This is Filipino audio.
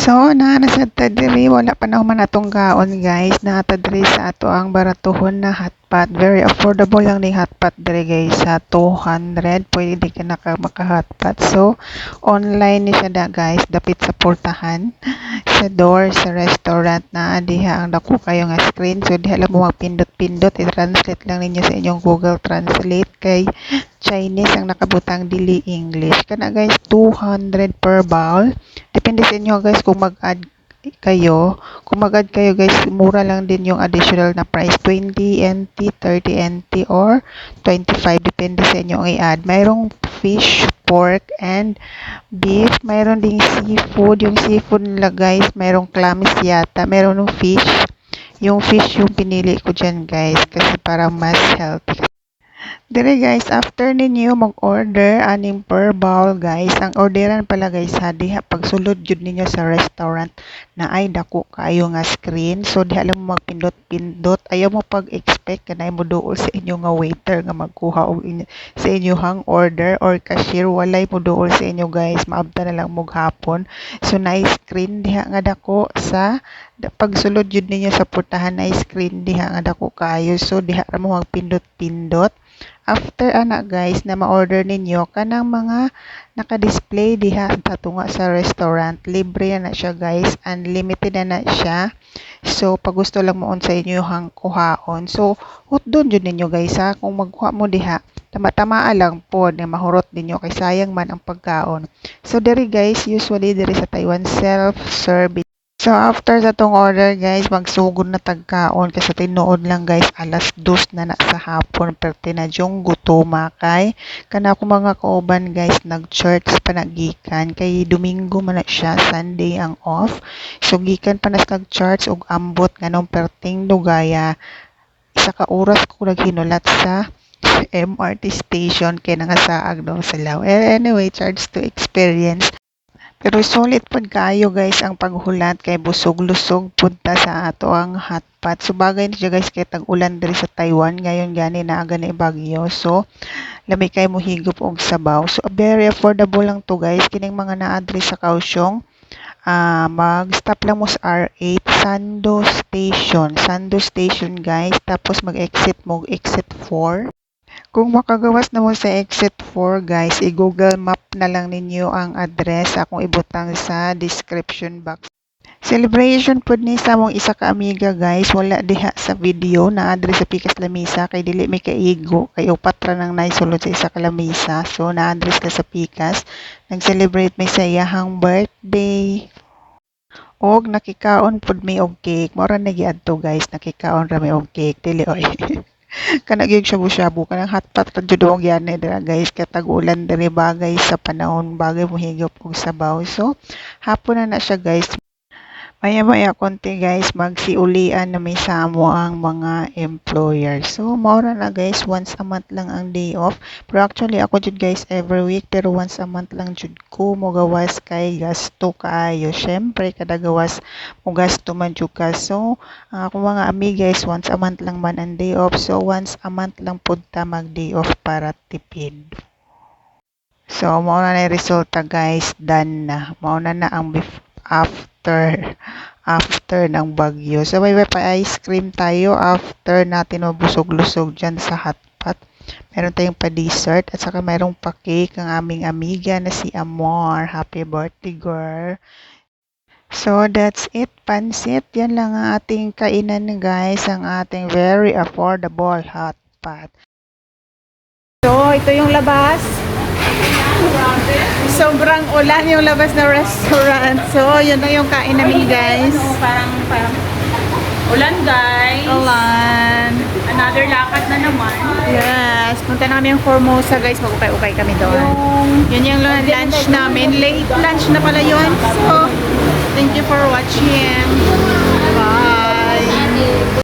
So, sa diri wala pa na man atong kaon guys. Naata diri sa ato ang baratuhon na hotpot. Very affordable lang ning hotpot diri guys sa 200. Pwede di ka maka-hotpot. So, online ni siya da guys. Dapit sa portahan. Sa door sa restaurant na diha ang dako kayo nga screen. So, diha lang mo magpindot-pindot. I-translate lang ninyo sa inyong Google Translate kay Chinese ang nakabutang dili English. Kana guys 200 per bowl. Depende sa inyo guys kung mag-add kayo. Kung mag-add kayo guys, mura lang din yung additional na price. 20 NT, 30 NT, or 25. Depende sa inyo ang i-add. Mayroong fish, pork, and beef. Mayroon ding seafood. Yung seafood nila guys, mayroong clams yata. Mayroon ng fish. Yung fish yung pinili ko dyan guys kasi para mas healthy. Dire guys, after ninyo mag-order aning per bowl guys, ang orderan pala guys ha, diha pagsulod jud ninyo sa restaurant na ay dako kayo nga screen. So diha lang mo magpindot-pindot, ayaw mo pag-expect kanay mo duol sa inyo nga waiter nga magkuha og sa inyohang order or cashier, walay mo duol sa inyo guys, maabta na lang mo hapon. So na screen diha nga dako sa pagsulod jud ninyo sa portahan na screen diha nga dako kayo. So diha ra mo magpindot-pindot. After ana guys na ma-order ninyo kanang mga naka-display diha sa tunga sa restaurant, libre na siya guys, unlimited na siya. So pag gusto lang mo sa inyo hang kuhaon, so hutdon jud ninyo guys ha, kung magkuha mo diha tama-tamaa lang pod na mahurot ninyo kay sayang man ang pagkaon. So diri guys, usually diri sa Taiwan self-service. So, after sa tong order, guys, magsugod na tagkaon kasi tinuod lang, guys, alas 2 na sa hapon. Perte na dyong gutoma kay kana ko mga kauban, guys, nag-church pa nagikan kay Domingo man na siya, Sunday ang off. So, gikan pa nas nag-church og ambot nganong perting dugaya. Isa ka oras ko naghinulat sa MRT station kay nangasaag daw sa law. Anyway, charge to experience. Pero solid pod kaayo guys ang paghulat kay busog-lusog punta sa ato ang hotpot. So bagay ni siya guys kay tag-ulan diri sa Taiwan ngayon gani na gani bagyo. So lami kay mo higop og sabaw. So very affordable lang to guys. Kining mga naa diri sa Kaohsiung. Mag-stop lang mo sa R8 Sando Station. Sando Station guys. Tapos mag-exit mo exit 4. Kung makagawas na mo sa exit 4 guys, i-Google Map na lang ninyo ang address akong ibutang sa description box. Celebration pod ni sa mong isa ka amiga guys, wala diha sa video na address sa Pikas Lamisa kay dili may kaigo kay upat ra nang naisulod sa isa ka lamisa. So na address ka sa Pikas, nag-celebrate may sa iyahang birthday. Og nakikaon pod mi og cake. Mora na giadto guys, nakikaon ra mi og cake dili oy. Kana gyud shabu-shabu kanang hotpot ra jud og yan dira guys kay tag-ulan diri bagay sa panahon bagay mo higop og sabaw. So hapon na siya guys. Maya-maya konti guys magsiulian na may samo ang mga employer. So maura na guys, once a month lang ang day off. Pero actually ako jud guys every week, pero once a month lang jud ko mo gawas kay gasto kaayo. Syempre kada gawas mo gasto man jud ka. So ako mga ami guys, once a month lang man ang day off. So once a month lang pud ta mag day off para tipid. So mauna na yung resulta guys, done na. Mauna na ang after ng bagyo. So may pa ice cream tayo after natin mabusog-lusog dyan sa hotpot. Meron tayong pa dessert at saka mayroong pa cake ang aming amiga na si Amor. Happy birthday girl. So that's it, pansit. Yan lang ang ating kainan guys, ang ating very affordable hotpot. So ito yung labas. Sobrang ulan yung labas na restaurant. So, yun na yung kain namin, guys. Parang ulan, guys. Ulan. Another lakad na naman. Yes. Punta na kami yung Formosa, guys. Mag-ukay-ukay kami doon. Yun yung lunch namin. Late lunch na pala yun. So, thank you for watching. Bye.